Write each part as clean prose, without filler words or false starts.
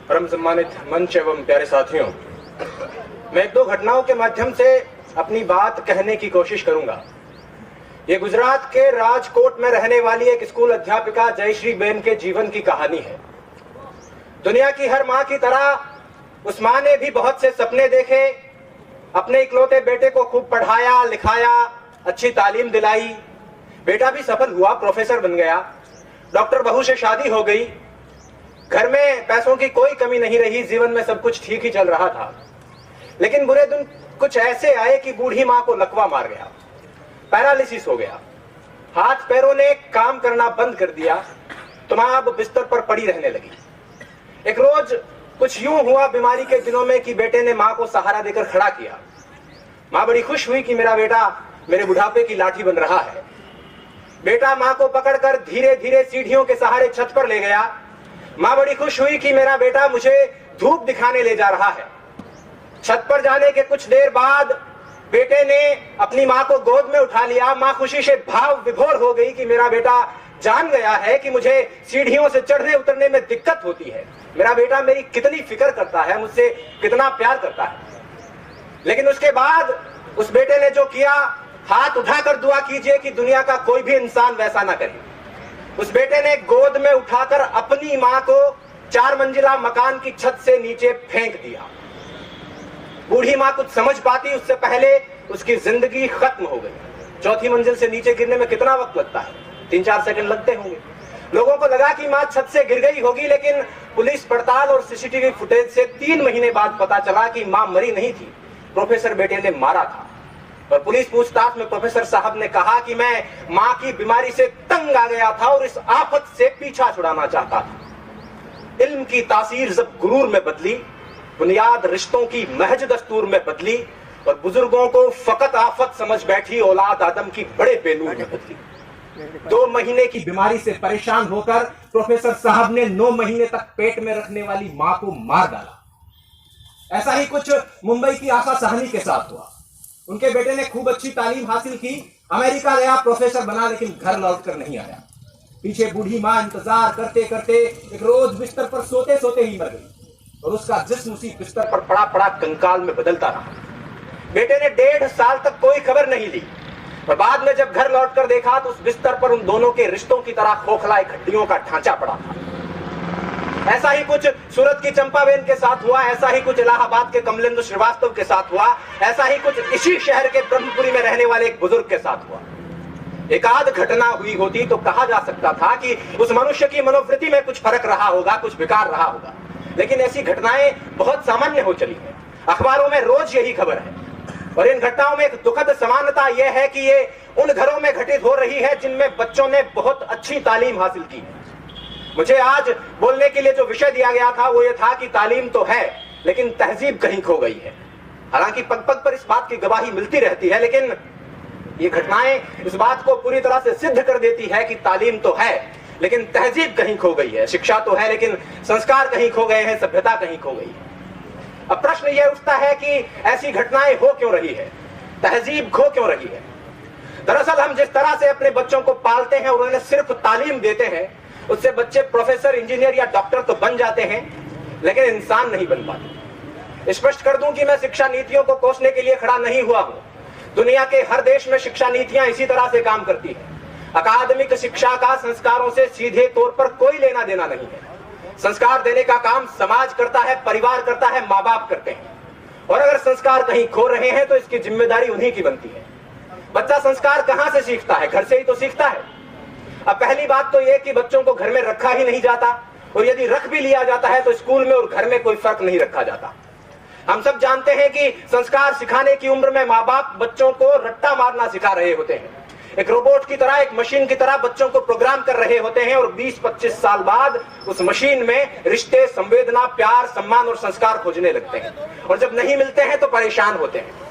परम सम्मानित मंच एवं प्यारे साथियों, मैं एक दो घटनाओं के माध्यम से अपनी बात कहने की कोशिश करूंगा। ये गुजरात के राजकोट में रहने वाली एक स्कूल अध्यापिका जयश्री बेन के जीवन की कहानी है। दुनिया की हर मां की तरह उस मां ने भी बहुत से सपने देखे, अपने इकलौते बेटे को खूब पढ़ाया लिखाया, अच्छी तालीम दिलाई। बेटा भी सफल हुआ, प्रोफेसर बन गया, डॉक्टर बहू से शादी हो गई, घर में पैसों की कोई कमी नहीं रही, जीवन में सब कुछ ठीक ही चल रहा था। लेकिन बुरे दिन कुछ ऐसे आए कि बूढ़ी मां को लकवा मार गया, पैरालिसिस हो गया, हाथ पैरों ने काम करना बंद कर दिया, तो मां अब बिस्तर पर पड़ी रहने लगी। एक रोज कुछ यूं हुआ बीमारी के दिनों में कि बेटे ने मां को सहारा देकर खड़ा किया। मां बड़ी खुश हुई कि मेरा बेटा मेरे बुढ़ापे की लाठी बन रहा है। बेटा मां को पकड़कर धीरे धीरे सीढ़ियों के सहारे छत पर ले गया। मां बड़ी खुश हुई कि मेरा बेटा मुझे धूप दिखाने ले जा रहा है। छत पर जाने के कुछ देर बाद बेटे ने अपनी मां को गोद में उठा लिया। मां खुशी से भाव विभोर हो गई कि मेरा बेटा जान गया है कि मुझे सीढ़ियों से चढ़ने उतरने में दिक्कत होती है, मेरा बेटा मेरी कितनी फिक्र करता है, मुझसे कितना प्यार करता है। लेकिन उसके बाद उस बेटे ने जो किया, हाथ उठाकर दुआ कीजिए कि दुनिया का कोई भी इंसान वैसा ना करे। उस बेटे ने गोद में उठाकर अपनी मां को 4 मंजिला मकान की छत से नीचे फेंक दिया। बूढ़ी मां कुछ समझ पाती उससे पहले उसकी जिंदगी खत्म हो गई। 4थी मंजिल से नीचे गिरने में कितना वक्त लगता है? 3-4 सेकंड लगते होंगे। लोगों को लगा कि मां छत से गिर गई होगी, लेकिन पुलिस पड़ताल और सीसीटीवी फुटेज से 3 महीने बाद पता चला कि मां मरी नहीं थी, प्रोफेसर बेटे ने मारा था। और पुलिस पूछताछ में प्रोफेसर साहब ने कहा कि मैं मां की बीमारी से तंग आ गया था और इस आफत से पीछा छुड़ाना चाहता था। इल्म की तासीर जब गुरूर में बदली, बुनियाद रिश्तों की महज दस्तूर में बदली और बुजुर्गों को फकत आफत समझ बैठी औलाद आदम की बड़े बेनूर में बदली। 2 महीने की बीमारी से परेशान होकर प्रोफेसर साहब ने 9 महीने तक पेट में रखने वाली मां को मार डाला। ऐसा ही कुछ मुंबई की आशा साहनी के साथ हुआ। उनके बेटे ने खूब अच्छी तालीम हासिल की, अमेरिका गया, प्रोफेसर बना, लेकिन घर लौटकर नहीं आया। पीछे बूढ़ी मां इंतजार करते करते एक रोज बिस्तर पर सोते सोते ही मर गई और उसका जिस्म उसी बिस्तर पर पड़ा पड़ा कंकाल में बदलता रहा। बेटे ने 1.5 साल तक कोई खबर नहीं ली और बाद में जब घर लौटकर देखा तो उस बिस्तर पर उन दोनों के रिश्तों की तरह खोखला एक हड्डियों का ढांचा पड़ा था। ऐसा ही कुछ सूरत की चंपाबेन के साथ हुआ, ऐसा ही कुछ इलाहाबाद के कमलेंद्र श्रीवास्तव के साथ हुआ, ऐसा ही कुछ इसी शहर के ब्रह्मपुरी में रहने वाले एक बुजुर्ग के साथ हुआ। एक आध घटना हुई होती तो कहा जा सकता था कि उस मनुष्य की मनोवृत्ति में कुछ फर्क रहा होगा, कुछ विकार रहा होगा। लेकिन ऐसी घटनाएं बहुत सामान्य हो चली है, अखबारों में रोज यही खबर है। और इन घटनाओं में एक दुखद समानता यह है कि ये उन घरों में घटित हो रही है जिनमें बच्चों ने बहुत अच्छी तालीम हासिल की। मुझे आज बोलने के लिए जो विषय दिया गया था वो ये था कि तालीम तो है लेकिन तहजीब कहीं खो गई है। हालांकि पग पग पर इस बात की गवाही मिलती रहती है, लेकिन ये घटनाएं इस बात को पूरी तरह से सिद्ध कर देती है कि तालीम तो है लेकिन तहजीब कहीं खो गई है। शिक्षा तो है लेकिन संस्कार कहीं खो गए हैं, सभ्यता कहीं खो गई है। अब प्रश्न यह उठता है कि ऐसी घटनाएं हो क्यों रही है, तहजीब खो क्यों रही है। दरअसल हम जिस तरह से अपने बच्चों को पालते हैं और उन्हें सिर्फ तालीम देते हैं, उससे बच्चे प्रोफेसर, इंजीनियर या डॉक्टर तो बन जाते हैं लेकिन इंसान नहीं बन पाते। स्पष्ट कर दूं कि मैं शिक्षा नीतियों को कोसने के लिए खड़ा नहीं हुआ हूं। दुनिया के हर देश में शिक्षा नीतियां इसी तरह से काम करती है। अकादमिक शिक्षा का संस्कारों से सीधे तौर पर कोई लेना देना नहीं है। संस्कार देने का काम समाज करता है, परिवार करता है, माँ बाप करते हैं। और अगर संस्कार कहीं खो रहे हैं तो इसकी जिम्मेदारी उन्हीं की बनती है। बच्चा संस्कार कहां से सीखता है? घर से ही तो सीखता है। अब पहली बात तो यह कि बच्चों को घर में रखा ही नहीं जाता, और यदि रख भी लिया जाता है तो स्कूल में और घर में कोई फर्क नहीं रखा जाता। हम सब जानते हैं कि संस्कार सिखाने की उम्र में माँ बाप बच्चों को रट्टा मारना सिखा रहे होते हैं। एक रोबोट की तरह, एक मशीन की तरह बच्चों को प्रोग्राम कर रहे होते हैं और 20-25 साल बाद उस मशीन में रिश्ते, संवेदना, प्यार, सम्मान और संस्कार खोजने लगते हैं। और जब नहीं मिलते हैं तो परेशान होते हैं।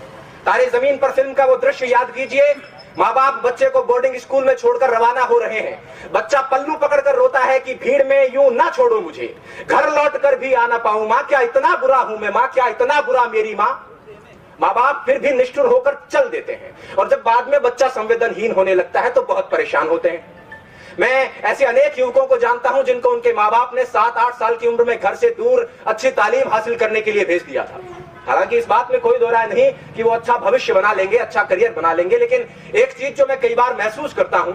तारे जमीन पर फिल्म का वो दृश्य याद कीजिए। माँ बाप बच्चे को बोर्डिंग स्कूल में छोड़कर रवाना हो रहे हैं। बच्चा पल्लू पकड़कर रोता है कि भीड़ में यूं ना छोड़ो मुझे, घर लौट कर भी आना पाऊं। माँ क्या इतना बुरा हूं मैं, माँ क्या इतना बुरा मेरी माँ। माँ बाप फिर भी निष्ठुर होकर चल देते हैं और जब बाद में बच्चा संवेदनहीन होने लगता है तो बहुत परेशान होते हैं। मैं ऐसे अनेक युवकों को जानता हूं जिनको उनके माँ बाप ने 7-8 साल की उम्र में घर से दूर अच्छी तालीम हासिल करने के लिए भेज दिया था। हालांकि इस बात में कोई दो राय नहीं कि वो अच्छा भविष्य बना लेंगे, अच्छा करियर बना लेंगे, लेकिन एक चीज जो मैं कई बार महसूस करता हूं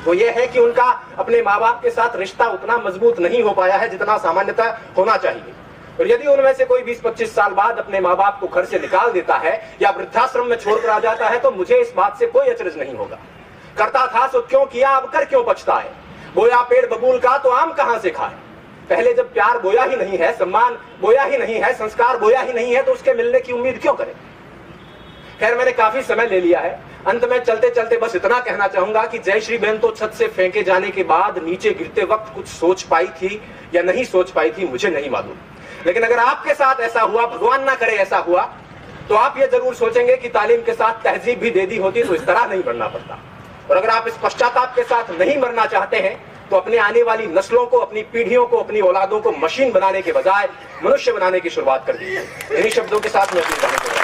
वो ये है कि उनका अपने माँ बाप के साथ रिश्ता उतना मजबूत नहीं हो पाया है जितना सामान्यतः होना चाहिए। और यदि उनमें से कोई 20-25 साल बाद अपने माँ बाप को घर से निकाल देता है या वृद्धाश्रम में छोड़कर आ जाता है तो मुझे इस बात से कोई अचरज नहीं होगा। करता था सो क्यों किया, अब कर क्यों पछताए। बोया पेड़ बबूल का तो आम कहां से खाए। पहले जब प्यार बोया ही नहीं है, सम्मान बोया ही नहीं है, संस्कार बोया ही नहीं है तो उसके मिलने की उम्मीद क्यों करें। खैर, मैंने काफी समय ले लिया है। अंत में चलते चलते बस इतना कहना चाहूंगा कि जयश्री बहन तो छत से फेंके जाने के बाद नीचे गिरते वक्त कुछ सोच पाई थी या नहीं सोच पाई थी मुझे नहीं मालूम, लेकिन अगर आपके साथ ऐसा हुआ, भगवान ना करे ऐसा हुआ, तो आप ये जरूर सोचेंगे कि तालीम के साथ तहजीब भी दे दी होती तो इस तरह नहीं बढ़ना पड़ता। और अगर आप इस पश्चाताप के साथ नहीं मरना चाहते हैं तो अपने आने वाली नस्लों को, अपनी पीढ़ियों को, अपनी औलादों को मशीन बनाने के बजाय मनुष्य बनाने की शुरुआत कर दीजिए। इन्हीं शब्दों के साथ मैं अपनी